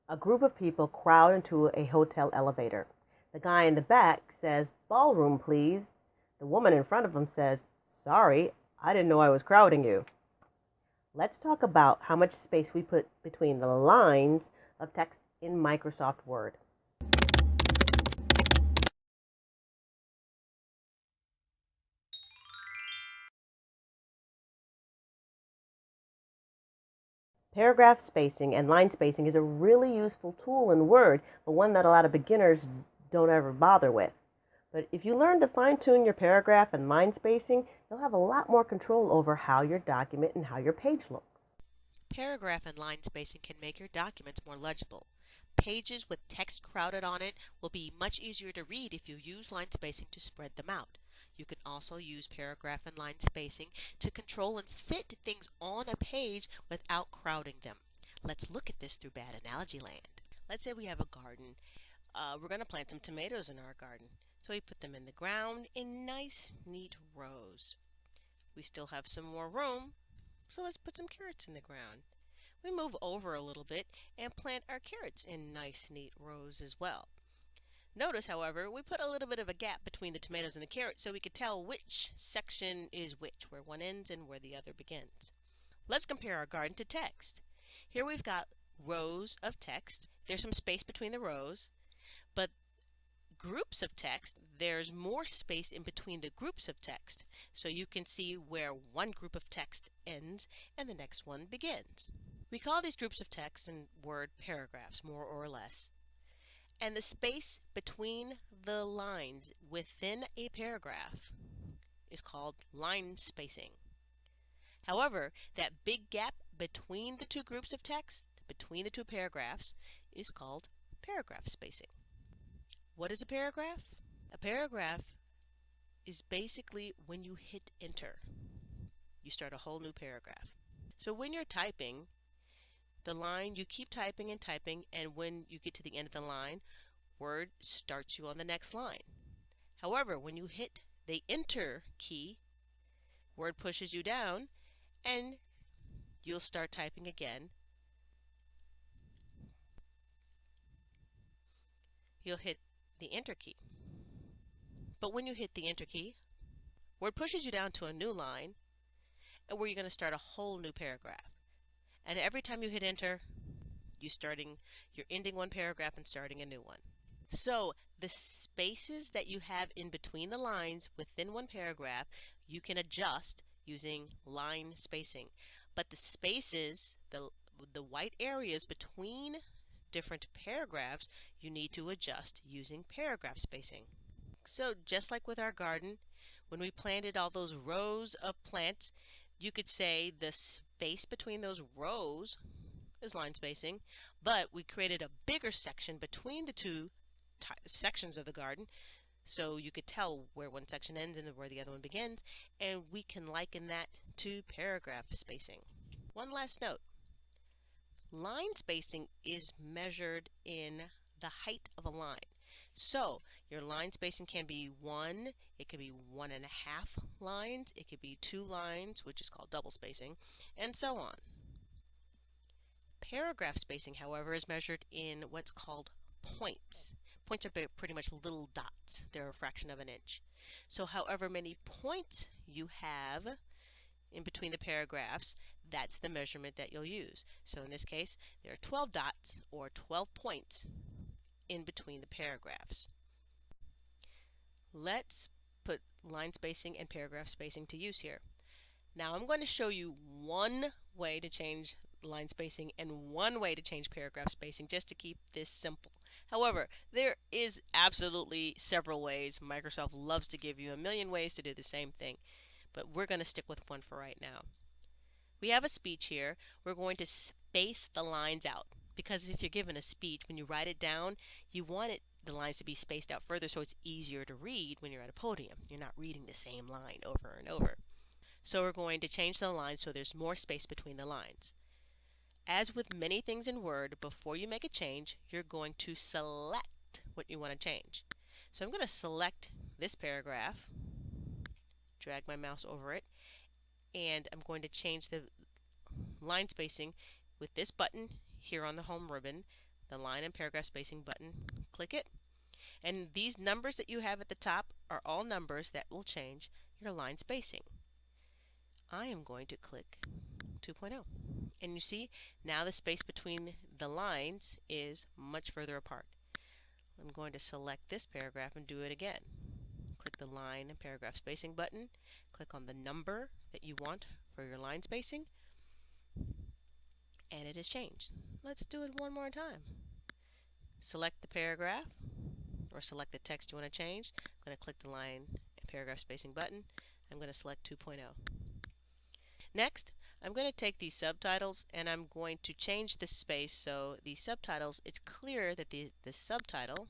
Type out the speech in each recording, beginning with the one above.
A group of people crowd into a hotel elevator. The guy in the back says, "Ballroom, please." The woman in front of him says, "Sorry, I didn't know I was crowding you." Let's talk about how much space we put between the lines of text in Microsoft Word. Paragraph spacing and line spacing is a really useful tool in Word, but one that a lot of beginners don't ever bother with. But if you learn to fine tune your paragraph and line spacing, you'll have a lot more control over how your document and how your page looks. Paragraph and line spacing can make your documents more legible. Pages with text crowded on it will be much easier to read if you use line spacing to spread them out. You can also use paragraph and line spacing to control and fit things on a page without crowding them. Let's look at this through bad analogy land. Let's say we have a garden. We're going to plant some tomatoes in our garden. So we put them in the ground in nice, neat rows. We still have some more room, so let's put some carrots in the ground. We move over a little bit and plant our carrots in nice, neat rows as well. Notice, however, we put a little bit of a gap between the tomatoes and the carrots so we could tell which section is which, where one ends and where the other begins. Let's compare our garden to text. Here we've got rows of text. There's some space between the rows, but groups of text, there's more space in between the groups of text, so you can see where one group of text ends and the next one begins. We call these groups of text in Word paragraphs, more or less. And the space between the lines within a paragraph is called line spacing. However, that big gap between the two groups of text, between the two paragraphs, is called paragraph spacing. What is a paragraph? A paragraph is basically when you hit enter. You start a whole new paragraph. So when you're typing, the line, you keep typing and typing, and when you get to the end of the line, Word starts you on the next line. However, when you hit the enter key, Word pushes you down, and you'll start typing again. You'll hit the enter key. But when you hit the enter key, Word pushes you down to a new line, and where you're going to start a whole new paragraph. And every time you hit enter, you're ending one paragraph and starting a new one. So the spaces that you have in between the lines within one paragraph, you can adjust using line spacing. But the spaces, the white areas between different paragraphs, you need to adjust using paragraph spacing. So just like with our garden, when we planted all those rows of plants, you could say the space between those rows is line spacing, but we created a bigger section between the two sections of the garden, so you could tell where one section ends and where the other one begins, and we can liken that to paragraph spacing. One last note. Line spacing is measured in the height of a line. So your line spacing can be 1, it could be 1.5 lines, it could be 2 lines, which is called double spacing, and so on. Paragraph spacing, however, is measured in what's called points. Points are pretty much little dots. They're a fraction of an inch. So however many points you have in between the paragraphs, that's the measurement that you'll use. So in this case, there are 12 dots or 12 points in between the paragraphs. Let's put line spacing and paragraph spacing to use here. Now I'm going to show you one way to change line spacing and one way to change paragraph spacing just to keep this simple. However, there is absolutely several ways. Microsoft loves to give you a million ways to do the same thing, but we're going to stick with one for right now. We have a speech here. We're going to space the lines out, because if you're given a speech, when you write it down, you want the lines to be spaced out further so it's easier to read when you're at a podium. You're not reading the same line over and over. So we're going to change the lines so there's more space between the lines. As with many things in Word, before you make a change, you're going to select what you want to change. So I'm going to select this paragraph, drag my mouse over it, and I'm going to change the line spacing with this button here on the home ribbon the line and paragraph spacing button, click it, and these numbers that you have at the top are all numbers that will change your line spacing. I am going to click 2.0, and you see now the space between the lines is much further apart. I'm going to select this paragraph and do it again. Click the line and paragraph spacing button, click on the number that you want for your line spacing, and it has changed. Let's do it one more time. Select the paragraph or select the text you want to change. I'm going to click the line and paragraph spacing button. I'm going to select 2.0. Next, I'm going to take these subtitles and I'm going to change the space so the subtitles, it's clear that the subtitle,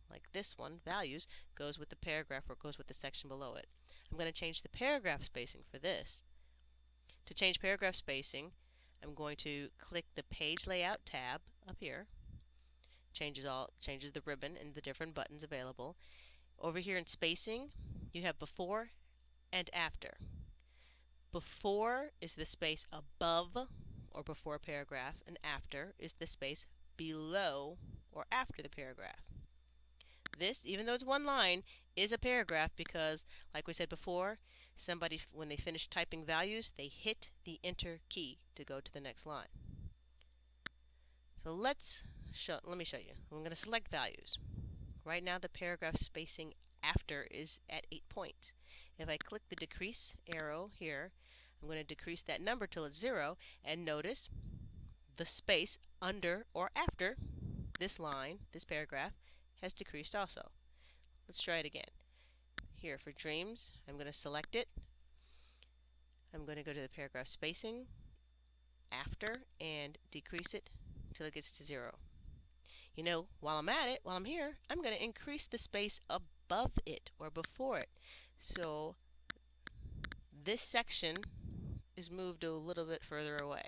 like this one, values, goes with the paragraph or goes with the section below it. I'm going to change the paragraph spacing for this. To change paragraph spacing, I'm going to click the page layout tab up here. Changes the ribbon and the different buttons available. Over here in spacing, you have before and after. Before is the space above or before a paragraph, and after is the space below or after the paragraph. This, even though it's one line, is a paragraph because, like we said before, somebody, when they finish typing values, they hit the enter key to go to the next line. So let me show you. I'm going to select values. Right now the paragraph spacing after is at 8 points. If I click the decrease arrow here, I'm going to decrease that number till it's 0, and notice the space under or after this line, this paragraph, has decreased also. Let's try it again. Here for dreams, I'm going to select it. I'm going to go to the paragraph spacing after and decrease it till it gets to 0. You know, while I'm here, I'm going to increase the space above it or before it. So this section is moved a little bit further away.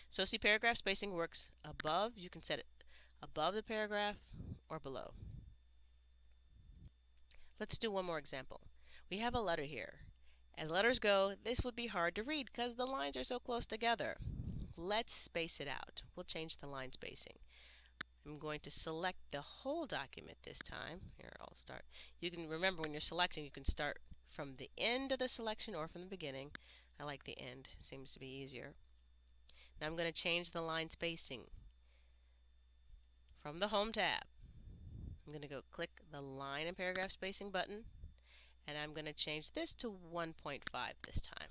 So see, paragraph spacing works above. You can set it above the paragraph or below. Let's do one more example. We have a letter here. As letters go, this would be hard to read because the lines are so close together. Let's space it out. We'll change the line spacing. I'm going to select the whole document this time. Here, I'll start. You can remember when you're selecting, you can start from the end of the selection or from the beginning. I like the end. It seems to be easier. Now I'm going to change the line spacing. From the Home tab, I'm going to go click the line and paragraph spacing button, and I'm going to change this to 1.5 this time.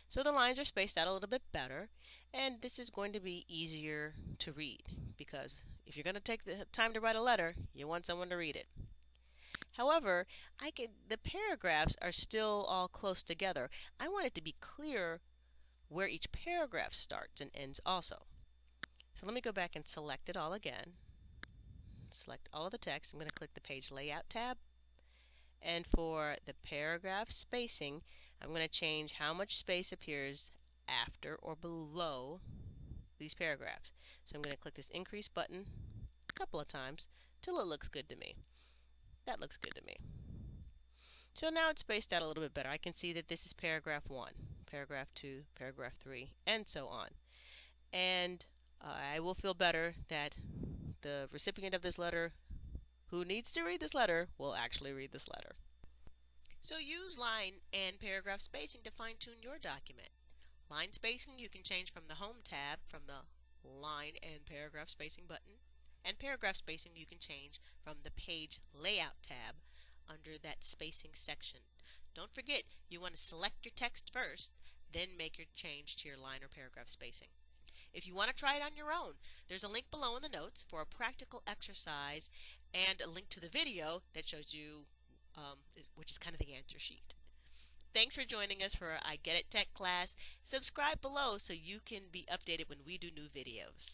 So the lines are spaced out a little bit better, and this is going to be easier to read because if you're going to take the time to write a letter, you want someone to read it. However, the paragraphs are still all close together. I want it to be clear where each paragraph starts and ends also. So let me go back and select it all again. Select all of the text. I'm going to click the page layout tab. And for the paragraph spacing, I'm going to change how much space appears after or below these paragraphs. So I'm going to click this increase button a couple of times till it looks good to me. That looks good to me. So now it's spaced out a little bit better. I can see that this is paragraph 1, paragraph 2, paragraph 3, and so on. And I will feel better that the recipient of this letter who needs to read this letter will actually read this letter. So use line and paragraph spacing to fine-tune your document. Line spacing you can change from the Home tab from the line and paragraph spacing button, and paragraph spacing you can change from the page layout tab under that spacing section. Don't forget, you want to select your text first, then make your change to your line or paragraph spacing. If you want to try it on your own, there's a link below in the notes for a practical exercise and a link to the video that shows you, which is kind of the answer sheet. Thanks for joining us for our I Get It Tech class. Subscribe below so you can be updated when we do new videos.